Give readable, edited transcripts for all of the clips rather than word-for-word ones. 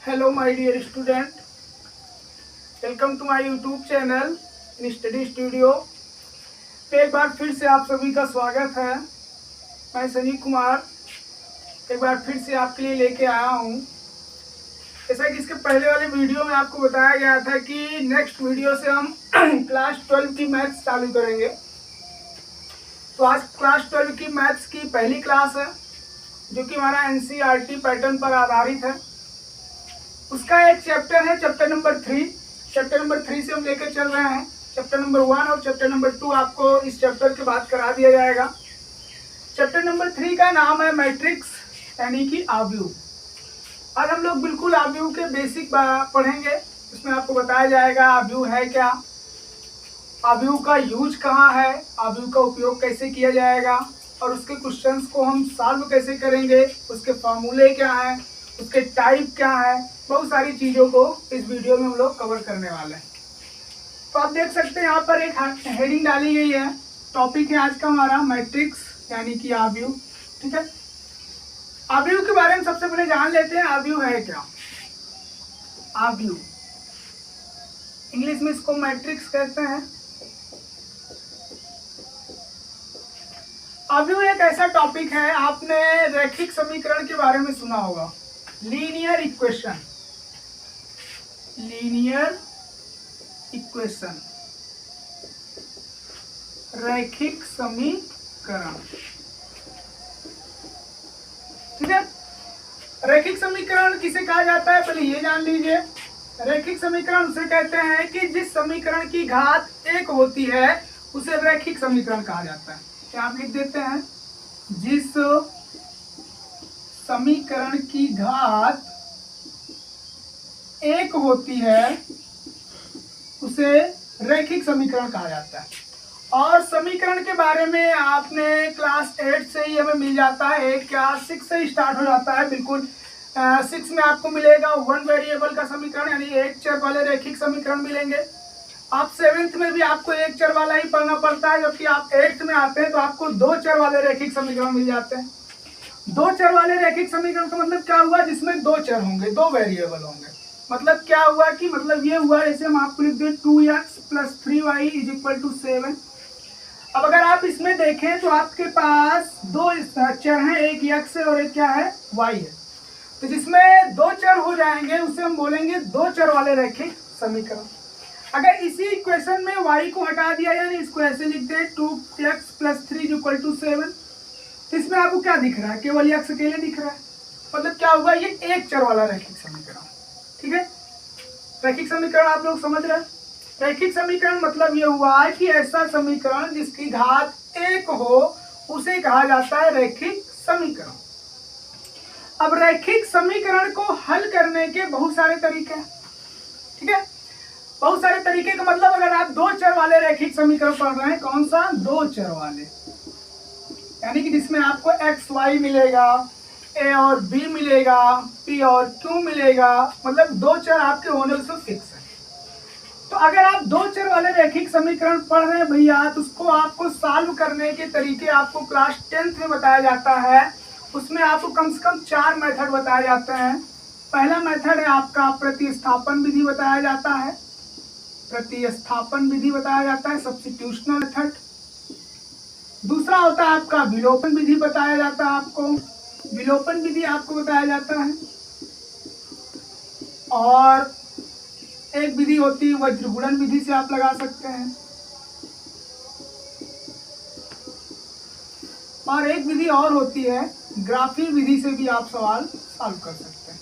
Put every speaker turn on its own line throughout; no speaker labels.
Hello my dear student, welcome to my YouTube channel in Study Studio। एक बार फिर से आप सभी का स्वागत है। मैं सनी कुमार एक बार फिर से आपके लिए लेके आया हूँ। जैसा कि इसके पहले वाले वीडियो में आपको बताया गया था कि नेक्स्ट वीडियो से हम क्लास 12 की मैथ्स चालू करेंगे। तो आज क्लास 12 की मैथ्स की पहली क्लास है जो कि हमारा NCERT पैटर्न पर आधारित है। उसका एक चैप्टर है चैप्टर नंबर 3। चैप्टर नंबर 3 से हम लेकर चल रहे हैं। चैप्टर नंबर 1 और चैप्टर नंबर 2 आपको इस चैप्टर के बाद करा दिया जाएगा। चैप्टर नंबर 3 का नाम है मैट्रिक्स यानी कि आव्यूह। आज हम लोग बिल्कुल आव्यूह के बेसिक पढ़ेंगे। इसमें आपको बताया जाएगा आव्यूह है क्या, आव्यूह का यूज कहाँ है, आव्यूह का उपयोग कैसे किया जाएगा और उसके क्वेश्चंस को हम सॉल्व कैसे करेंगे, उसके फॉर्मूले क्या हैं, उसके टाइप क्या है, बहुत सारी चीज़ों को इस वीडियो में हम लोग कवर करने वाले हैं। तो आप देख सकते हैं यहाँ पर एक हेडिंग डाली गई है। टॉपिक है आज का हमारा मैट्रिक्स यानी कि आव्यूह। ठीक है, आव्यूह के बारे में सबसे पहले जान लेते हैं आव्यूह है क्या। आव्यूह इंग्लिश में इसको मैट्रिक्स कहते हैं। आव्यूह एक ऐसा टॉपिक है, आपने रैखिक समीकरण के बारे में सुना होगा, लीनियर इक्वेशन। लीनियर इक्वेशन, रैखिक समीकरण। ठीक है, रैखिक समीकरण किसे कहा जाता है पहले ये जान लीजिए। रैखिक समीकरण उसे कहते हैं कि जिस समीकरण की घात 1 होती है उसे रैखिक समीकरण कहा जाता है। क्या आप लिख देते हैं, जिस समीकरण की घात 1 होती है उसे रैखिक समीकरण कहा जाता है। और समीकरण के बारे में आपने क्लास 8 से ही हमें मिल जाता है, क्या 6 से ही स्टार्ट हो जाता है। बिल्कुल 6 में आपको मिलेगा 1 वेरिएबल का समीकरण यानी एक चर वाले रैखिक समीकरण मिलेंगे। आप 7th में भी आपको एक चर वाला ही पढ़ना पड़ता है, जबकि आप 8th में आते हैं तो आपको 2 चर वाले रैखिक समीकरण मिल जाते हैं। 2 चर वाले रैखिक समीकरण का मतलब क्या हुआ, जिसमें 2 चर होंगे, 2 वेरिएबल होंगे। मतलब क्या हुआ कि मतलब ये हुआ, जैसे हम आपको लिख दें 2x + 3y = 7। अब अगर आप इसमें देखें तो आपके पास 2 चर हैं, एक x है और एक क्या है, y है। तो जिसमें 2 चर हो जाएंगे उसे हम बोलेंगे 2 चर वाले रैखिक समीकरण। अगर इसी इक्वेशन में y को हटा दिया यानी इसको ऐसे लिख दें 2x + 3 = 7, तो इसमें आपको क्या दिख रहा है, केवल x अकेले दिख रहा है। मतलब क्या हुआ, ये एक चर वाला रैखिक समीकरण। ठीक है, रैखिक समीकरण आप लोग समझ रहे हैं। रैखिक समीकरण मतलब ये हुआ है कि ऐसा समीकरण जिसकी घात 1 हो उसे कहा जाता है रैखिक समीकरण। अब रैखिक समीकरण को हल करने के बहुत सारे तरीके हैं। ठीक है, बहुत सारे तरीके का मतलब अगर आप 2 चर वाले रैखिक समीकरण पढ़ रहे हैं, कौन सा, 2 चर वाले, यानी कि जिसमें आपको x y मिलेगा, a और b मिलेगा, p और q मिलेगा, मतलब 2 चर आपके होने से फिक्स है। तो अगर आप 2 चर वाले रैखिक समीकरण पढ़ रहे हैं भैया, तो उसको आपको सॉल्व करने के तरीके आपको क्लास 10th में बताया जाता है। उसमें आपको कम से कम 4 मेथड बताए जाते हैं। पहला मेथड है आपका प्रतिस्थापन विधि बताया जाता है, प्रतिस्थापन विधि बताया जाता है, सब्स्टिट्यूशनल मेथड। दूसरा होता है आपका विलोपन विधि बताया जाता है, आपको विलोपन विधि आपको बताया जाता है। और एक विधि होती है वज्रगुणन विधि से आप लगा सकते हैं। और एक विधि और होती है ग्राफी विधि से भी आप सवाल सॉल्व कर सकते हैं।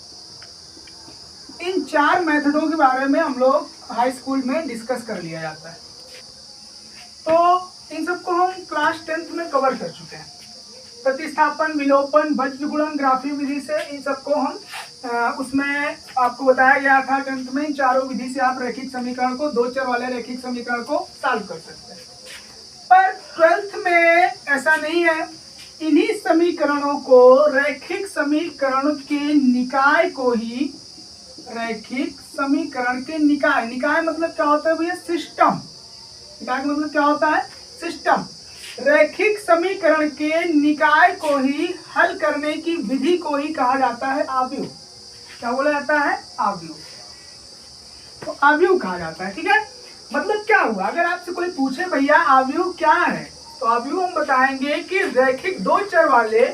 इन 4 मेथडों के बारे में हम लोग हाई स्कूल में डिस्कस कर लिया जाता है। तो इन सबको हम क्लास 10th में कवर कर चुके हैं। प्रतिस्थापन, विलोपन, वज्रगुणन, ग्राफी विधि से इन सबको हम उसमें आपको बताया गया था 10th में। इन चारों विधि से आप रैखिक समीकरण को, 2 चर वाले रैखिक समीकरण को सॉल्व कर सकते हैं। पर 12th में ऐसा नहीं है। इन्हीं समीकरणों को, रैखिक समीकरण के निकाय को ही, रैखिक समीकरण के निकाय, निकाय मतलब क्या होता है भैया, सिस्टम। निकाय का मतलब क्या होता है, सिस्टम। रैखिक समीकरण के निकाय को ही हल करने की विधि को ही कहा जाता है आव्यूह। क्या बोला जाता है? आव्यूह। तो आव्यूह कहा जाता है। ठीक है, मतलब क्या हुआ, अगर आपसे कोई पूछे भैया आव्यूह क्या है, तो आव्यूह हम बताएंगे कि रैखिक दो चर वाले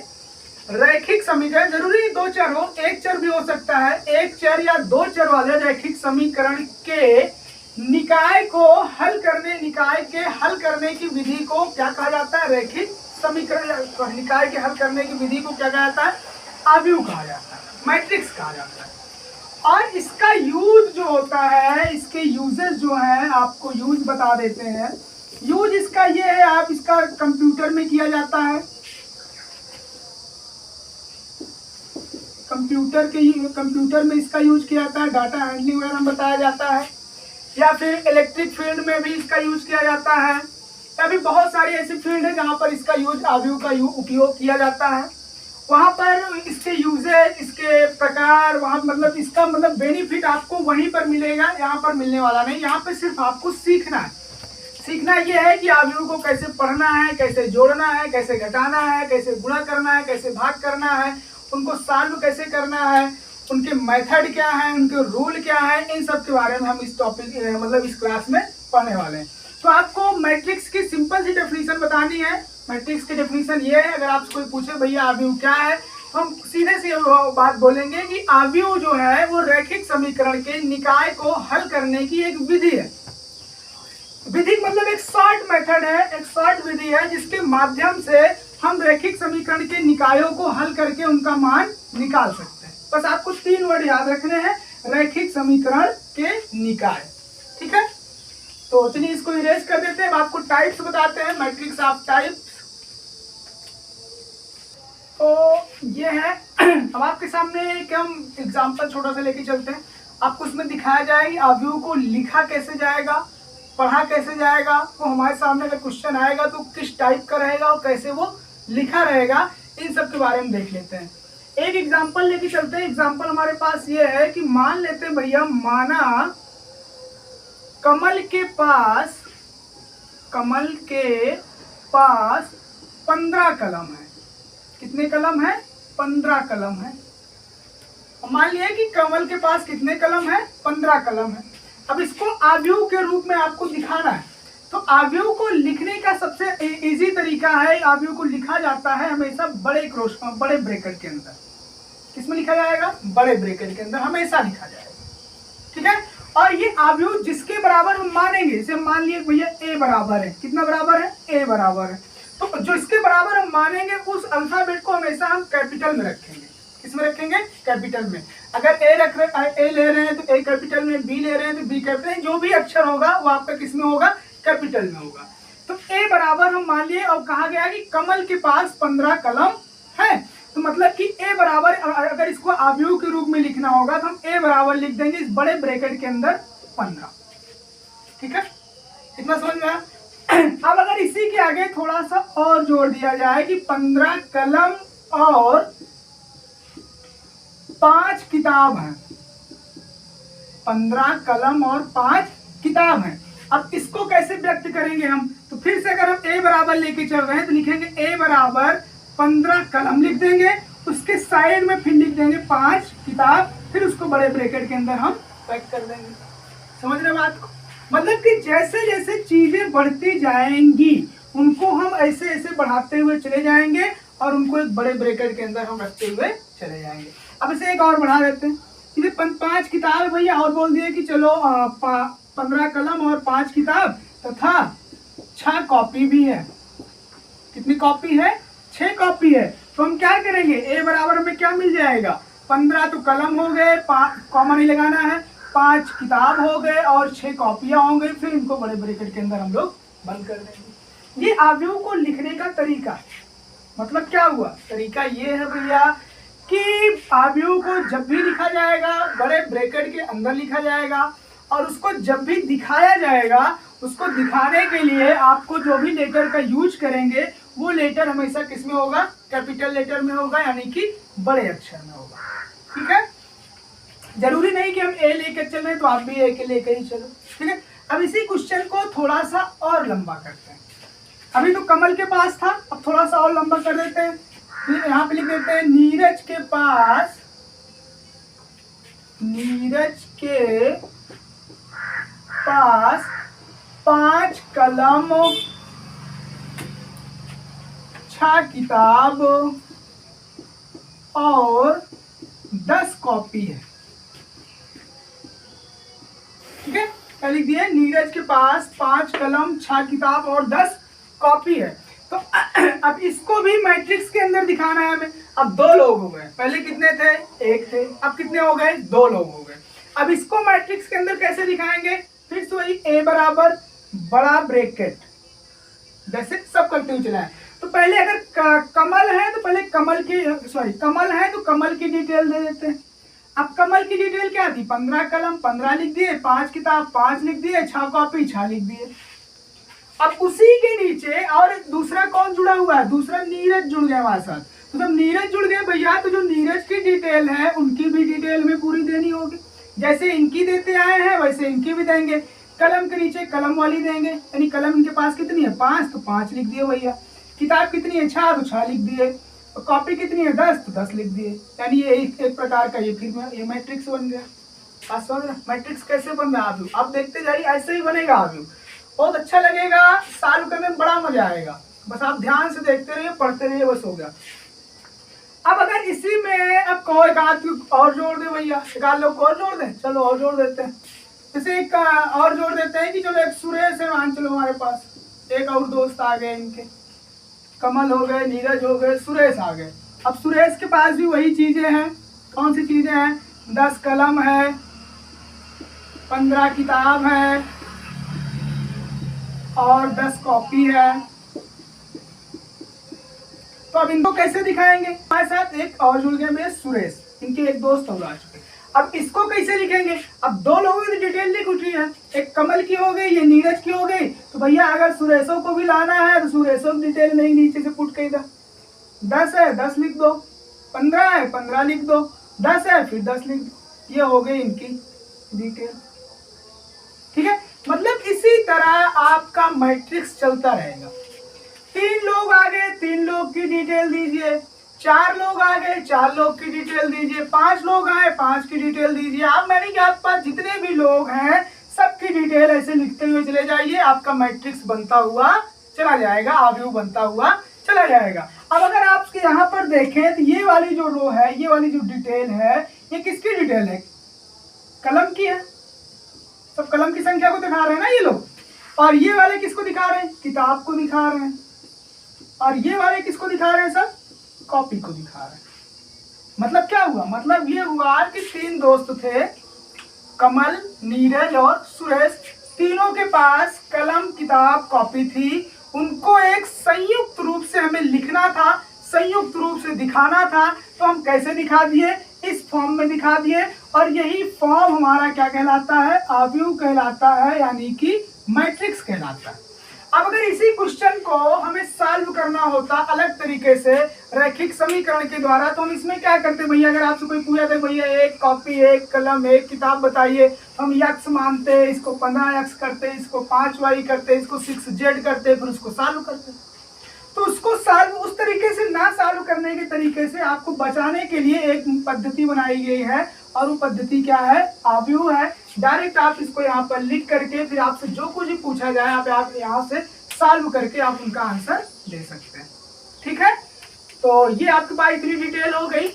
रैखिक समीकरण, जरूरी दो चर हो, एक चर भी हो सकता है, एक चर या दो चर वाले रैखिक समीकरण के निकाय के हल करने की विधि को क्या कहा जाता है? रैखिक समीकरण निकाय के हल करने की विधि को क्या कहा जाता है? आव्यूह कहा जाता है, मैट्रिक्स कहा जाता है। और इसका यूज जो होता है, इसके यूजेस जो है आपको यूज बता देते हैं। यूज इसका ये है, आप इसका कंप्यूटर में किया जाता है, कंप्यूटर में इसका यूज किया जाता है, डाटा हैंडलिंग वगैरह में बताया जाता है, या फिर इलेक्ट्रिक फील्ड में भी इसका यूज किया जाता है, या फिर बहुत सारी ऐसी फील्ड है जहां पर इसका यूज आव्यूह का उपयोग किया जाता है। वहां पर इसके यूजेज, इसके प्रकार, वहां मतलब इसका मतलब बेनिफिट आपको वहीं पर मिलेगा, यहाँ पर मिलने वाला नहीं। यहाँ पे सिर्फ आपको सीखना है। सीखना ये है कि आव्यूह को कैसे पढ़ना है, कैसे जोड़ना है, कैसे घटाना है, कैसे गुणा करना है, कैसे भाग करना है, उनको सॉल्व कैसे करना है, उनके मेथड क्या है, उनके रूल क्या है, इन सब के बारे में हम इस टॉपिक मतलब इस क्लास में पढ़ने वाले हैं। तो आपको मैट्रिक्स की सिंपल सी डेफिनेशन बतानी है। मैट्रिक्स की डेफिनेशन ये है, अगर आपसे कोई पूछे भैया आव्यूह क्या है, तो हम सीधे से बात बोलेंगे कि आव्यूह जो है वो रैखिक समीकरण के निकाय को हल करने की एक विधि है। विधि मतलब एक शॉर्ट मेथड है, एक शॉर्ट विधि है जिसके माध्यम से हम रैखिक समीकरण के निकायों को हल करके उनका मान निकाल सकते हैं। बस आपको 3 वर्ड याद रखने हैं, रैखिक समीकरण के निकाय। ठीक है, तो चलिए इसको इरेज कर देते हैं। आपको टाइप्स बताते हैं, मैट्रिक्स ऑफ टाइप्स। तो ये है, अब आपके सामने एक हम एग्जांपल छोटा सा लेके चलते हैं, आपको उसमें दिखाया जाएगा आव्यूह को लिखा कैसे जाएगा, पढ़ा कैसे जाएगा। तो हमारे सामने अगर क्वेश्चन आएगा तो किस टाइप का रहेगा और कैसे वो लिखा रहेगा, इन सब के बारे में देख लेते हैं। एक एग्जांपल लेके चलते हैं। एग्जांपल हमारे पास ये है कि मान लेते हैं भैया, माना कमल के पास 15 कलम है। कितने कलम है? 15 कलम है। मान लिया कि कमल के पास कितने कलम है? 15 कलम है। अब इसको आव्यूह के रूप में आपको दिखाना है। तो आव्यूह को लिखने का सबसे इजी तरीका है, आव्यूह को लिखा जाता है हमेशा बड़े ब्रैकेट के अंदर। किसमें लिखा जाएगा? बड़े ब्रैकेट के अंदर हमेशा लिखा जाएगा। ठीक है, और ये आव्यूह जिसके बराबर हम मानेंगे, जैसे मान लिए भैया ए बराबर है, कितना बराबर है? ए बराबर है। तो जो इसके बराबर हम मानेंगे उस अल्फाबेट को हमेशा हम कैपिटल में रखेंगे। किसमें रखेंगे? कैपिटल में। अगर ए ले रहे हैं तो ए कैपिटल में, बी ले रहे हैं तो बी कैपिटल, जो भी अक्षर होगा वो आपका किसमें होगा? कैपिटल में होगा। तो ए बराबर हम मान लिए, और कहा गया कि कमल के पास 15 कलम है, तो मतलब कि ए बराबर, अगर इसको आव्यूह के रूप में लिखना होगा तो हम ए बराबर लिख देंगे इस बड़े ब्रैकेट के अंदर 15। ठीक है, इतना समझ में आया? अब अगर इसी के आगे थोड़ा सा और जोड़ दिया जाए कि 15 कलम और 5 किताब हैं, 15 कलम और 5 किताब हैं। अब इसको कैसे व्यक्त करेंगे हम? तो फिर से अगर हम ए बराबर लेके चल रहे हैं तो लिखेंगे ए बराबर 15 कलम लिख देंगे, उसके साइड में फिर लिख देंगे 5 किताब, फिर उसको बड़े ब्रैकेट के अंदर हम पैक कर देंगे। समझ रहे बात को? मतलब कि जैसे जैसे चीजें बढ़ती जाएंगी उनको हम ऐसे ऐसे बढ़ाते हुए चले जाएंगे और उनको एक बड़े ब्रैकेट के अंदर हम रखते हुए चले जाएंगे। अब इसे एक और बढ़ा देते हैं, इसे 5 किताब भैया, और बोल दिए कि चलो 15 कलम और 5 किताब तथा 6 कॉपी भी है। कितनी कॉपी है? 6 कॉपी है। तो हम क्या करेंगे? ए बराबर में क्या मिल जाएगा? 15 तो कलम हो गए, कॉमा नहीं लगाना है, 5 किताब हो गए और 6 कॉपियां हो गई, फिर इनको बड़े ब्रैकेट के अंदर हम लोग बंद कर देंगे। ये आव्यूह को लिखने का तरीका है। मतलब क्या हुआ? तरीका ये है भैया कि आव्यूह को जब भी लिखा जाएगा बड़े ब्रैकेट के अंदर लिखा जाएगा, और उसको जब भी दिखाया जाएगा उसको दिखाने के लिए आपको जो भी लेटर का यूज करेंगे वो लेटर हमेशा किसमें होगा? कैपिटल लेटर में होगा, यानी कि बड़े अक्षर में होगा। ठीक है, जरूरी नहीं कि हम ए लेकर चलें, तो आप भी ए के लेकर ही चलो। ठीक है, अब इसी क्वेश्चन को थोड़ा सा और लंबा करते हैं। अभी तो कमल के पास था, अब थोड़ा सा और लंबा कर देते हैं। यहाँ पे लिख देते हैं नीरज के पास नीरज के पास 5 कलम, 6 किताब और 10 कॉपी है। ठीक है, क्या लिख दिया? नीरज के पास 5 कलम, 6 किताब और 10 कॉपी है। तो अब इसको भी मैट्रिक्स के अंदर दिखाना है हमें। अब 2 लोग हो गए, पहले कितने थे? 1 थे, अब कितने हो गए? 2 लोग हो गए। अब इसको मैट्रिक्स के अंदर कैसे दिखाएंगे? फिर से वही A बराबर बड़ा ब्रैकेट, वैसे सब करते हुए चला है। तो पहले अगर कमल है तो पहले कमल है तो कमल की डिटेल दे देते हैं। अब कमल की डिटेल क्या थी? 15 कलम 15 लिख दिए, 5 किताब 5 लिख दिए, 6 कॉपी 6 लिख दिए। अब उसी के नीचे और दूसरा कौन जुड़ा हुआ है? दूसरा नीरज जुड़ गया हमारे साथ। तो जब नीरज जुड़ गए भैया, तो जो नीरज की डिटेल है उनकी भी डिटेल में पूरी देनी होगी। जैसे इनकी देते आए हैं वैसे इनकी भी देंगे। कलम के नीचे कलम वाली देंगे, यानी कलम इनके पास कितनी है? 5, तो 5 लिख दिए भैया। किताब कितनी है? 6, तो 6 लिख दिए। और कॉपी कितनी है? 10, तो 10 लिख दिए। यानी ये एक प्रकार का ये फिर ये मैट्रिक्स बन गया। बात समझ रहे? मैट्रिक्स कैसे बन रहा है आप देखते जाइए, ऐसे ही बनेगा। आप बहुत अच्छा लगेगा, सॉल्व करने में बड़ा मजा आएगा। बस आप ध्यान से देखते रहिए, पढ़ते रहिए, बस हो गया। अब अगर इसी में अब को एक आध और जोड़ दे भैया, एक आध लोग और जोड़ दें, चलो और जोड़ देते हैं। जैसे एक और जोड़ देते हैं कि चलो एक सुरेश है, मान चलो हमारे पास एक और दोस्त आ गए, इनके कमल हो गए, नीरज हो गए, सुरेश आ गए। अब सुरेश के पास भी वही चीजें हैं। कौन सी चीजें हैं? 10 कलम है, 15 किताब है और 10 कॉपी है। तो अब इनको कैसे दिखाएंगे? हमारे साथ एक और जुड़ गए मेरे सुरेश, इनके एक दोस्त और आ चुके। अब इसको कैसे लिखेंगे? अब 2 लोगों की डिटेल लिख उठी है, एक कमल की हो गई, ये नीरज की हो गई। तो भैया अगर सुरेशों को भी लाना है तो सुरेशों की डिटेल नहीं नीचे से पुट कर इधर। 10 है 10 लिख दो, 15 है 15 लिख दो, 10 है फिर 10 लिख दो। ये हो गई इनकी डिटेल। ठीक है, मतलब इसी तरह आपका मैट्रिक्स चलता रहेगा। 3 लोग आ गए, 3 लोग की डिटेल दीजिए। 4 लोग आ गए, 4 लोग की डिटेल दीजिए। 5 लोग आए, 5 की डिटेल दीजिए। आप मैंने कि आपके पास जितने भी लोग हैं सबकी डिटेल ऐसे लिखते हुए चले जाइए, आपका मैट्रिक्स बनता हुआ चला जाएगा, आव्यूह बनता हुआ चला जाएगा। अब अगर आप यहाँ पर देखें तो ये वाली जो रो है, ये वाली जो डिटेल है, ये किसकी डिटेल है? कलम की है। सब कलम की संख्या को दिखा रहे हैं ना ये लोग। और ये वाले किसको दिखा रहे हैं? किताब को दिखा रहे हैं। और ये वाले किसको दिखा रहे हैं? सब कॉपी को दिखा रहे हैं। मतलब क्या हुआ? मतलब ये हुआ कि 3 दोस्त थे, कमल, नीरज और सुरेश। तीनों के पास कलम, किताब, कॉपी थी। उनको एक संयुक्त रूप से हमें लिखना था, संयुक्त रूप से दिखाना था। तो हम कैसे दिखा दिए? इस फॉर्म में दिखा दिए। और यही फॉर्म हमारा क्या कहलाता है? आव्यूह कहलाता है, यानी कि मैट्रिक्स कहलाता है। अब अगर इसी क्वेश्चन को हमें सॉल्व करना होता अलग तरीके से रैखिक समीकरण के द्वारा, तो हम इसमें क्या करते भैया? अगर आपसे कोई पूछा था भैया एक कॉपी, एक कलम, एक किताब बताइए, हम x मानते, इसको 15x करते, इसको 5y करते, इसको 6z करते, फिर उसको सॉल्व करते। तो उसको सॉल्व उस तरीके से ना सॉल्व करने के तरीके से आपको बचाने के लिए एक पद्धति बनाई गई है, और वो पद्धति क्या है? आव्यूह है। डायरेक्ट आप इसको यहाँ पर लिख करके फिर आपसे जो कुछ भी पूछा जाए आप यहाँ से सॉल्व करके आप उनका आंसर दे सकते हैं। ठीक है, तो ये आपके पास इतनी डिटेल हो गई।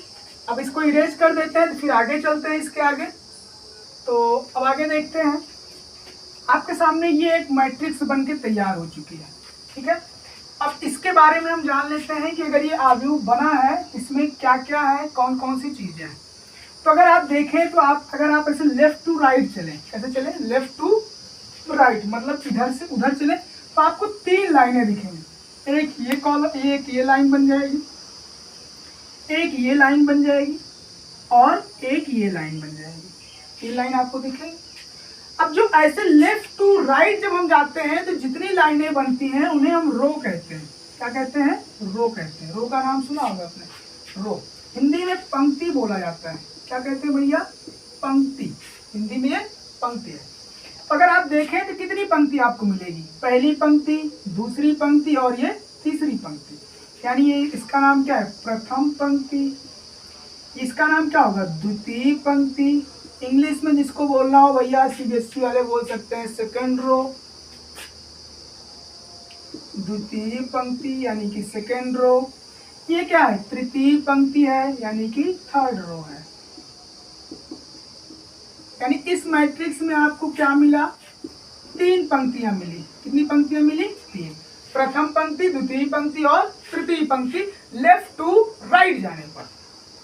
अब इसको इरेज कर देते हैं, तो फिर आगे चलते हैं इसके आगे। तो अब आगे देखते हैं, आपके सामने ये एक मैट्रिक्स बन के तैयार हो चुकी है। ठीक है, अब इसके बारे में हम जान लेते हैं कि अगर ये आव्यूह बना है, इसमें क्या क्या है, कौन कौन सी चीजें हैं। तो अगर आप देखें तो अगर आप ऐसे लेफ्ट टू राइट चलें, कैसे चलें? लेफ्ट टू राइट, मतलब इधर से उधर चले, तो आपको 3 लाइनें दिखेंगी। एक ये कॉलम, एक ये लाइन बन जाएगी, एक ये लाइन बन जाएगी, और एक ये लाइन बन जाएगी। ये लाइन आपको दिखेगी। अब जो ऐसे लेफ्ट टू राइट जब हम जाते हैं तो जितनी लाइनें बनती हैं उन्हें हम रो कहते हैं। क्या कहते हैं? रो कहते हैं। रो का नाम सुना होगा आपने, रो। हिंदी में पंक्ति बोला जाता है। क्या कहते हैं भैया? पंक्ति। हिंदी में ये पंक्ति है। अगर आप देखें तो कितनी पंक्ति आपको मिलेगी? पहली पंक्ति, दूसरी पंक्ति और ये तीसरी पंक्ति। यानी ये इसका नाम क्या है? प्रथम पंक्ति। इसका नाम क्या होगा? द्वितीय पंक्ति। इंग्लिश में जिसको बोलना हो भैया, सीबीएसई वाले बोल सकते हैं सेकेंड रो, द्वितीय पंक्ति यानी कि सेकेंड रो। ये क्या है? तृतीय पंक्ति है यानी कि थर्ड रो है। यानी इस मैट्रिक्स में आपको क्या मिला? 3 पंक्तियां मिली। कितनी पंक्तियां मिली? 3। प्रथम पंक्ति, द्वितीय पंक्ति और तृतीय पंक्ति लेफ्ट टू राइट जाने पर।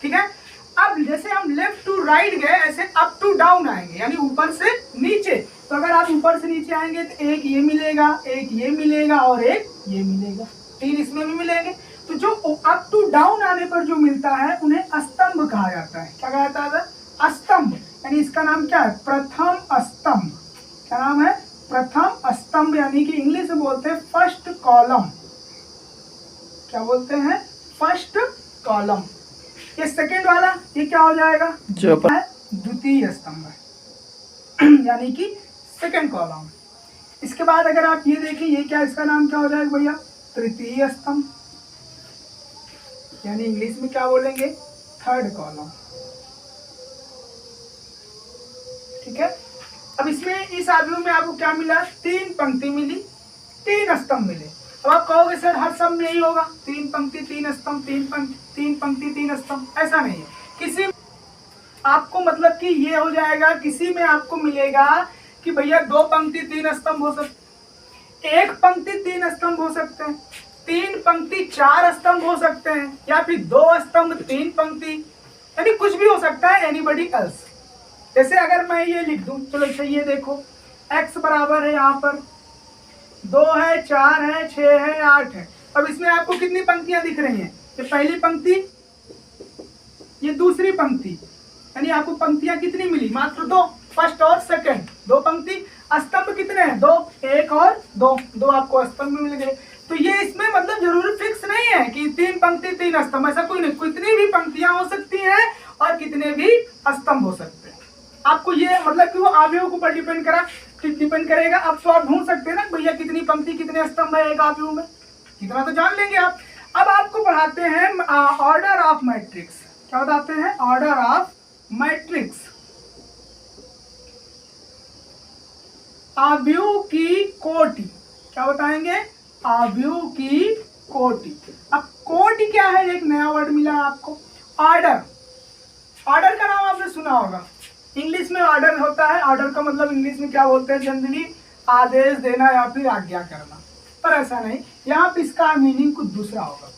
ठीक है। अब जैसे हम लेफ्ट टू राइट गए, ऐसे अप टू डाउन आएंगे, यानी ऊपर से नीचे। तो अगर आप ऊपर से नीचे आएंगे तो एक ये मिलेगा, एक ये मिलेगा और एक ये मिलेगा, 3 इसमें भी मिलेंगे। तो जो अप टू डाउन आने पर जो मिलता है उन्हें स्तंभ कहा जाता है। क्या कहा जाता है? स्तंभ। यानी इसका नाम क्या है? प्रथम स्तंभ। क्या नाम है? प्रथम स्तंभ, यानी कि इंग्लिश में बोलते हैं फर्स्ट कॉलम। क्या बोलते हैं? First column. ये सेकेंड वाला ये क्या हो जाएगा? जो है द्वितीय स्तंभ है यानी कि सेकेंड कॉलम। इसके बाद अगर आप ये देखिए, ये क्या, इसका नाम क्या हो जाएगा भैया? तृतीय स्तंभ, यानी इंग्लिश में क्या बोलेंगे? Third column. ठीक है। अब इसमें इस आव्यूह में आपको क्या मिला? 3 पंक्ति मिली, 3 स्तंभ मिले। अब आप कहोगे सर हर सब में यही होगा, 3 पंक्ति 3 स्तंभ, 3 पंक्ति 3 स्तंभ। ऐसा नहीं है। किसी आपको मतलब कि ये हो जाएगा, किसी में आपको मिलेगा कि भैया 2 पंक्ति 3 स्तंभ हो सकते, 1 पंक्ति 3 स्तंभ हो सकते हैं, 3 पंक्ति 4 स्तंभ हो सकते हैं, या फिर 2 स्तंभ 3 पंक्ति, यानी कुछ भी हो सकता है। Anybody else. जैसे अगर मैं ये लिख दूं, चलो अच्छा ये देखो, x बराबर है यहाँ पर 2 है, 4 है, 6 है, 8 है। अब इसमें आपको कितनी पंक्तियां दिख रही हैं? ये पहली पंक्ति, ये दूसरी पंक्ति, यानी आपको पंक्तियां कितनी मिली? मात्र 2, फर्स्ट और सेकंड, 2 पंक्ति। स्तंभ कितने हैं? 2, 1 और 2 आपको स्तंभ मिल गए। तो ये इसमें मतलब जरूरी फिक्स नहीं है कि 3 पंक्ति 3 स्तंभ, ऐसा कोई नहीं। कितनी भी पंक्तियां हो सकती हैं और कितने भी स्तंभ हो सकते हैं। आपको ये मतलब कि वो आव्यूह के ऊपर डिपेंड करेगा। अब तो आप ढूंढ सकते हैं ना भैया कितनी पंक्ति कितने स्तंभ है एक आव्यूह में, कितना तो जान लेंगे आप। अब आपको पढ़ाते हैं ऑर्डर ऑफ मैट्रिक्स। क्या बताते हैं? Order of matrix. आव्यूह की कोटि। क्या बताएंगे? आव्यूह की कोटि। अब कोटि क्या है? एक नया वर्ड मिला आपको, ऑर्डर। ऑर्डर का नाम आपने सुना होगा। इंग्लिश में ऑर्डर होता है, ऑर्डर का मतलब इंग्लिश में क्या बोलते हैं? जनरली आदेश देना या फिर आज्ञा करना, पर ऐसा नहीं। यहाँ पे इसका मीनिंग कुछ दूसरा होगा।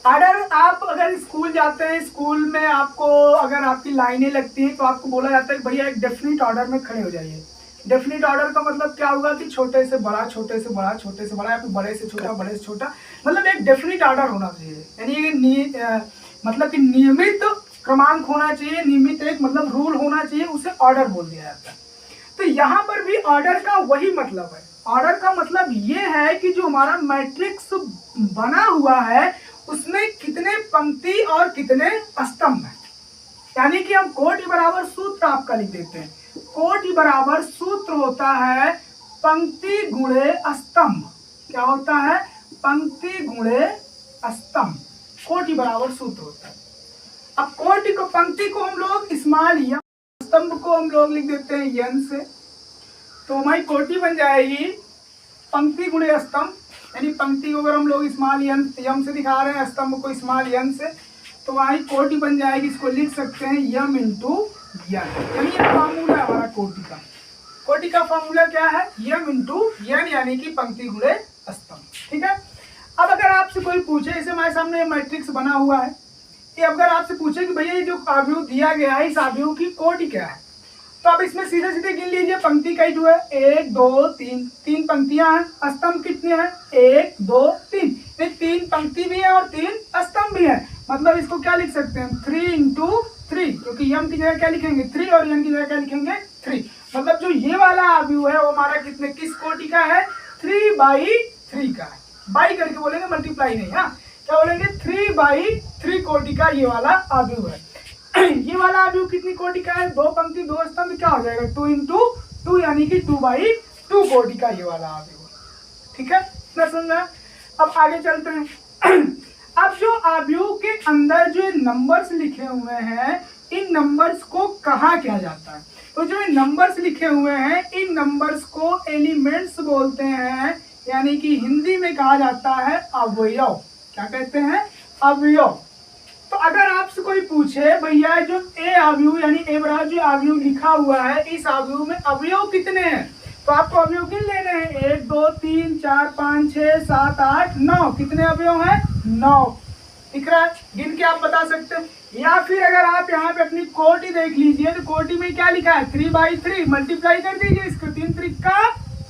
ऑर्डर, आप अगर स्कूल जाते हैं, स्कूल में आपको अगर आपकी लाइनें लगती हैं तो आपको बोला जाता है कि भैया एक डेफिनेट ऑर्डर में खड़े हो जाइए। डेफिनेट ऑर्डर का मतलब क्या होगा कि छोटे से बड़ा, छोटे से बड़ा, छोटे से बड़ा, या फिर बड़े से छोटा, बड़े से छोटा, मतलब एक डेफिनेट ऑर्डर होना चाहिए। यानी मतलब कि नियमित क्रमांक होना चाहिए, नियमित एक मतलब रूल होना चाहिए, उसे ऑर्डर बोल दिया जाता है। तो यहाँ पर भी ऑर्डर का वही मतलब है। ऑर्डर का मतलब ये है कि जो हमारा मैट्रिक्स बना हुआ है उसमें कितने पंक्ति और कितने स्तंभ हैं। यानी कि हम कोटि बराबर सूत्र आपका लिख देते हैं। कोटि बराबर सूत्र होता है पंक्ति गुणे स्तंभ। क्या होता है? पंक्ति गुणे स्तंभ। कोटि बराबर सूत्र होता है। अब कोटि को, पंक्ति को हम लोग स्मॉल यम, स्तंभ को हम लोग लिख देते हैं यन से। तो हमारी कोटि बन जाएगी पंक्ति गुणे स्तंभ। यानी पंक्ति को अगर हम लोग स्मॉल यम से दिखा रहे हैं, स्तंभ को स्मॉल यन से, तो वहाँ कोटि बन जाएगी। इसको लिख सकते हैं यम इंटू यन। यानी ये फॉर्मूला है हमारा कोटि का। कोटि का फॉर्मूला क्या है? यम इंटू यन, यानी कि पंक्ति गुणे स्तंभ। ठीक है। अब अगर आपसे कोई पूछे, जैसे हमारे सामने मैट्रिक्स बना हुआ है, ये अगर आपसे पूछे कि भैया ये जो आव्यूह दिया गया है, इस आव्यूह की कोटि क्या है, तो आप इसमें सीधे सीधे गिन लीजिए। पंक्ति कई जो है? 1 2 3, 3 पंक्तियां हैं। स्तंभ कितने हैं? 1 2 3। 3 पंक्ति भी है और 3 स्तंभ भी है। मतलब इसको क्या लिख सकते हैं? 3 इंटू 3, क्योंकि यम की जगह क्या लिखेंगे? 3 और यन की जगह क्या लिखेंगे? 3। मतलब जो ये वाला आव्यूह है वो हमारा कितने, किस कोटि का है? 3/3 का है। बाई करके बोलेंगे, मल्टीप्लाई नहीं। हाँ, क्या बोलेंगे? 3/3 कोटि का ये वाला आव्यूह है। ये वाला आव्यूह कितनी कोटि का है? 2 पंक्ति 2 स्तंभ। क्या हो जाएगा? 2 इंटू 2, यानी कि 2/2 कोटि का ये वाला आव्यूह। ठीक है, इतना समझा। अब आगे चलते हैं। अब जो आव्यूह के अंदर जो नंबर्स लिखे हुए हैं, इन नंबर्स को कहा क्या जाता है? तो जो नंबर्स लिखे हुए हैं इन नंबर्स को एलिमेंट्स बोलते हैं, यानी कि हिंदी में कहा जाता है अवयव। क्या कहते हैं? अवयव। तो अगर आपसे कोई पूछे भैया जो ए अवयव यानी ए बराबर जो अवयव लिखा हुआ है इस अवयव में अवयव कितने हैं, तो आपको अवयव गिन लेने हैं। 1 2 3 4 5 6 7 8 9। कितने अवयव हैं? 9। दिख रहा है? गिन के आप बता सकते हैं। या फिर अगर आप यहाँ पे अपनी कोटि देख लीजिए तो कोटि में क्या लिखा है? 3/3 मल्टीप्लाई कर दीजिए इसको, 3 3 का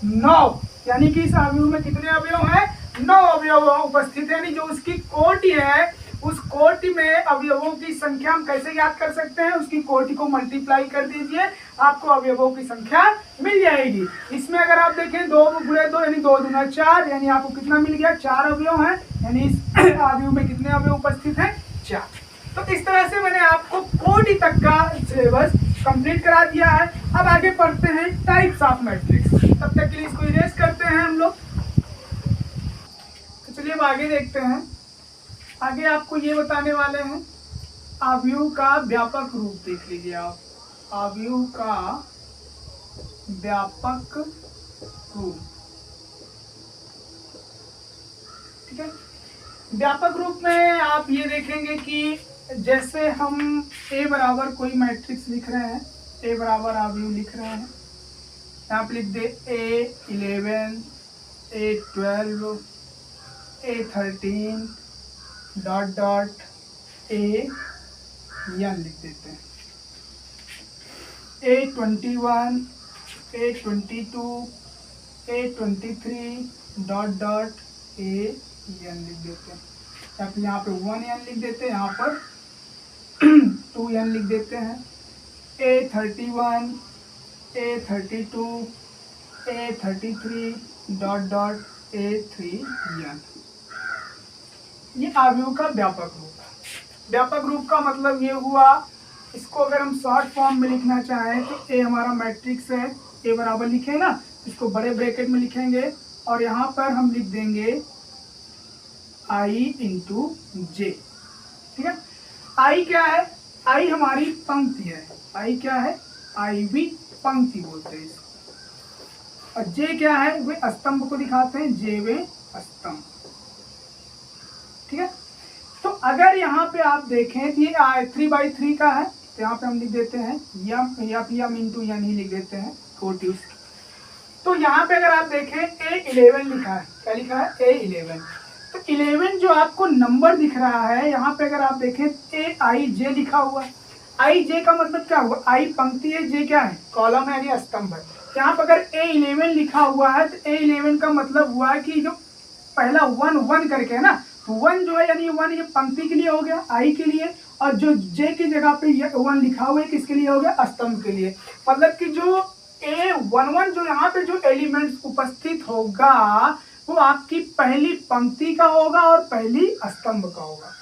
9, यानी कि इस अवयव में कितने अवयव हैं? 9 अवयव उपस्थित है। यानी जो उसकी कोटि है उस कोटि में अवयवों की संख्या हम कैसे ज्ञात कर सकते हैं? उसकी कोटि को मल्टीप्लाई कर दीजिए, आपको अवयवों की संख्या मिल जाएगी। इसमें अगर आप देखें 2 गुणे 2 यानी 2 दूना 4, यानी आपको कितना मिल गया? 4 अवयव हैं, यानी इस अवयव में कितने अवयव उपस्थित हैं? 4। तो इस तरह से मैंने आपको कोटि तक का सिलेबस कंप्लीट करा दिया है। अब आगे पढ़ते हैं टाइप्स ऑफ मैट्रिक्स। तब तक के लिए इसको इरेज करते हैं हम लोग। तो चलिए अब आगे देखते हैं। आगे आपको ये बताने वाले हैं अवयव का व्यापक रूप। देख लीजिए आप, अवयव का व्यापक रूप। ठीक है, व्यापक रूप में आप ये देखेंगे कि जैसे हम ए बराबर कोई मैट्रिक्स लिख रहे हैं, ए बराबर अवयव लिख रहे हैं, यहाँ पे लिख दे A11 A12 A13 dot dot AN लिख देते हैं। A21 A22 A23 dot dot AN लिख देते हैं। या फिर यहाँ पे 1N लिख देते हैं, यहाँ पर 2N लिख देते हैं। A31 A32 A33 dot dot A3N। ये अवयव का व्यापक रूप है। व्यापक रूप का मतलब ये हुआ, इसको अगर हम शॉर्ट फॉर्म में लिखना चाहें तो ए हमारा मैट्रिक्स है, ए बराबर लिखे ना, इसको बड़े ब्रैकेट में लिखेंगे और यहाँ पर हम लिख देंगे I इंटू जे। ठीक है, आई क्या है? आई हमारी पंक्ति है। आई क्या है? आई भी पंक्ति बोलते हैं इसको। और जे क्या है? वे स्तंभ को दिखाते हैं, जे वे स्तंभ। ठीक है, तो अगर यहाँ पे आप देखें तो ये 3/3 का है, तो यहाँ पे हम लिख देते हैं यम इंटू यानी लिख देते हैं कोटि उसकी। तो यहाँ पे अगर आप देखें A11 लिखा है, क्या लिखा है? A11। तो 11 जो आपको नंबर दिख रहा है, यहाँ पे अगर आप देखें AIJ लिखा हुआ है। IJ का मतलब क्या हुआ? I पंक्ति है, J क्या है? कॉलम है यानी स्तंभ है। यहाँ पे अगर A11 लिखा हुआ है तो A11 का मतलब हुआ है कि जो पहला 1 करके है ना, तो 1 जो है यानी 1 ये पंक्ति के लिए हो गया, आई के लिए, और जो जे की जगह पे ये 1 लिखा हुआ है किसके लिए हो गया? स्तंभ के लिए। मतलब कि जो A11 जो यहाँ पे जो एलिमेंट्स उपस्थित होगा वो आपकी पहली पंक्ति का होगा और पहली स्तंभ का होगा।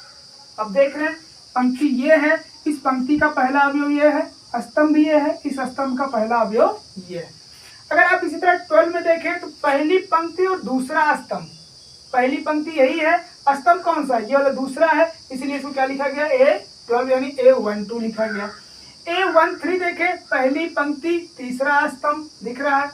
अब देख रहे हैं पंक्ति ये है, इस पंक्ति का पहला अवयव ये है, स्तंभ ये है, इस स्तंभ का पहला अवयव ये है। अगर आप इसी तरह 12 में देखें तो पहली पंक्ति और दूसरा स्तंभ, पहली पंक्ति यही है, स्तंभ कौन सा है? ये वाला दूसरा है, इसलिए इसको क्या लिखा गया? A12 यानी A12 लिखा गया। A13 देखें, पहली पंक्ति तीसरा स्तंभ दिख रहा है।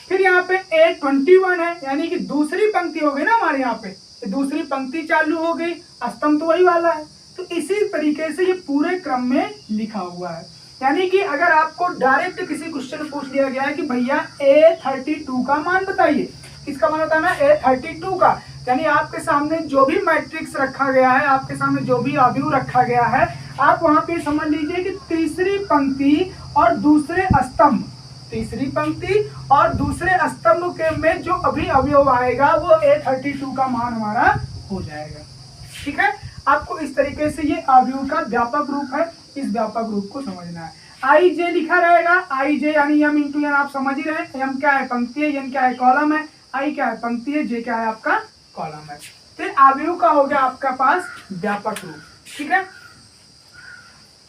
फिर यहाँ पे A21 है, यानी कि दूसरी पंक्ति हो गई ना हमारे यहाँ पे, दूसरी पंक्ति चालू हो गई, स्तंभ तो वही वाला है। तो इसी तरीके से ये पूरे क्रम में लिखा हुआ है। यानी कि अगर आपको डायरेक्ट किसी क्वेश्चन पूछ लिया गया है कि भैया A32 का मान बताइए, किसका मान बताना है? A32 का। यानी आपके सामने जो भी मैट्रिक्स रखा गया है, आपके सामने जो भी अवयव रखा गया है, आप वहां पे समझ लीजिए कि तीसरी पंक्ति और दूसरे स्तंभ, तीसरी पंक्ति और दूसरे स्तंभ के में जो अभी अवयव आएगा वो A32 का मान हमारा हो जाएगा। ठीक है, आपको इस तरीके से ये अवयव का व्यापक रूप है, इस व्यापक रूप को समझना है। आई जे लिखा रहेगा, आई जे यानी यम इंटू एन, आप समझ ही रहे हैं। यम क्या है? पंक्ति है, एन क्या है? कॉलम है, आई क्या है? पंक्ति है, जे क्या है? आपका कॉलम है। फिर अवयव का हो गया आपका पास व्यापक रूप। ठीक है,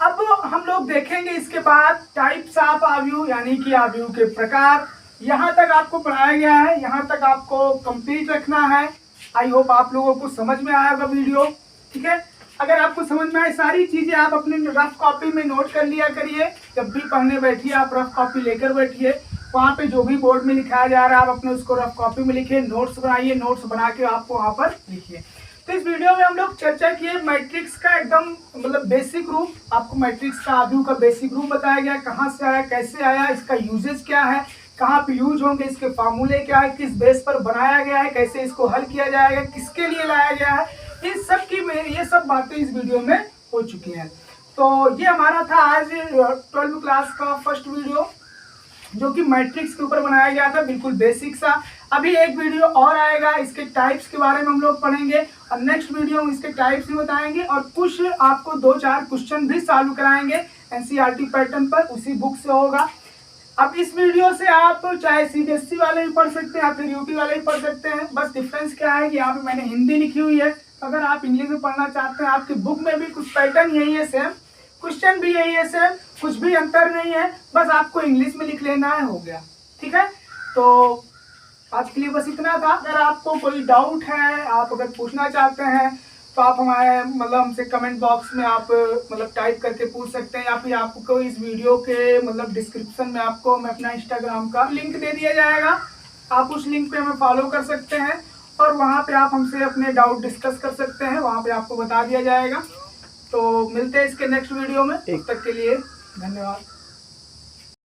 अब हम लोग देखेंगे इसके बाद टाइप्स ऑफ अवयव, यानी कि अवयव के प्रकार। यहाँ तक आपको पढ़ाया गया है, यहाँ तक आपको कंप्लीट रखना है। आई होप आप लोगों को समझ में आएगा वीडियो। ठीक है, अगर आपको समझ में आए सारी चीजें आप अपने रफ कॉपी में नोट कर लिया करिए। जब भी पढ़ने बैठिए आप रफ कॉपी लेकर बैठिए, वहाँ पे जो भी बोर्ड में लिखाया जा रहा है आप अपने उसको रफ कॉपी में लिखिए, नोट्स बनाइए, नोट्स बना के आपको वहाँ पर लिखिए। तो इस वीडियो में हम लोग चर्चा किए मैट्रिक्स का एकदम मतलब बेसिक रूप, आपको मैट्रिक्स का आव्यूह का बेसिक रूप बताया गया, कहाँ से आया, कैसे आया, इसका यूजेज क्या है, कहाँ पे यूज होंगे, इसके फार्मूले क्या है, किस बेस पर बनाया गया है, कैसे इसको हल किया जाएगा, किसके लिए लाया गया है, ये सब बातें इस वीडियो में हो चुकी हैं। तो ये हमारा था आज 12वीं क्लास का फर्स्ट वीडियो जो कि मैट्रिक्स के ऊपर बनाया गया था, बिल्कुल बेसिक सा। अभी एक वीडियो और आएगा, इसके टाइप्स के बारे में हम लोग पढ़ेंगे और नेक्स्ट वीडियो में इसके टाइप्स भी बताएंगे और कुछ आपको 2-4 क्वेश्चन भी सॉल्व कराएंगे एनसीईआरटी पैटर्न पर, उसी बुक से होगा। अब इस वीडियो से आप चाहे सीबीएसई वाले भी पढ़ सकते हैं या फिर यूपी वाले भी पढ़ सकते हैं। बस डिफरेंस क्या है कि यहाँ पे मैंने हिंदी लिखी हुई है, अगर आप इंग्लिश में पढ़ना चाहते हैं आपकी बुक में भी कुछ पैटर्न यही है सेम, क्वेश्चन भी यही है सेम, कुछ भी अंतर नहीं है, बस आपको इंग्लिश में लिख लेना है, हो गया। ठीक है, तो आज के लिए बस इतना था। अगर आपको कोई डाउट है, आप अगर पूछना चाहते हैं तो आप हमारे मतलब हमसे कमेंट बॉक्स में आप मतलब टाइप करके पूछ सकते हैं, या फिर आपको इस वीडियो के मतलब डिस्क्रिप्शन में आपको मैं अपना इंस्टाग्राम का लिंक दे दिया जाएगा, आप उस लिंक पे हमें फॉलो कर सकते हैं और वहाँ पे आप हमसे अपने डाउट डिस्कस कर सकते हैं, वहाँ पे आपको बता दिया जाएगा। तो मिलते हैं इसके नेक्स्ट वीडियो में, तब तक के लिए धन्यवाद।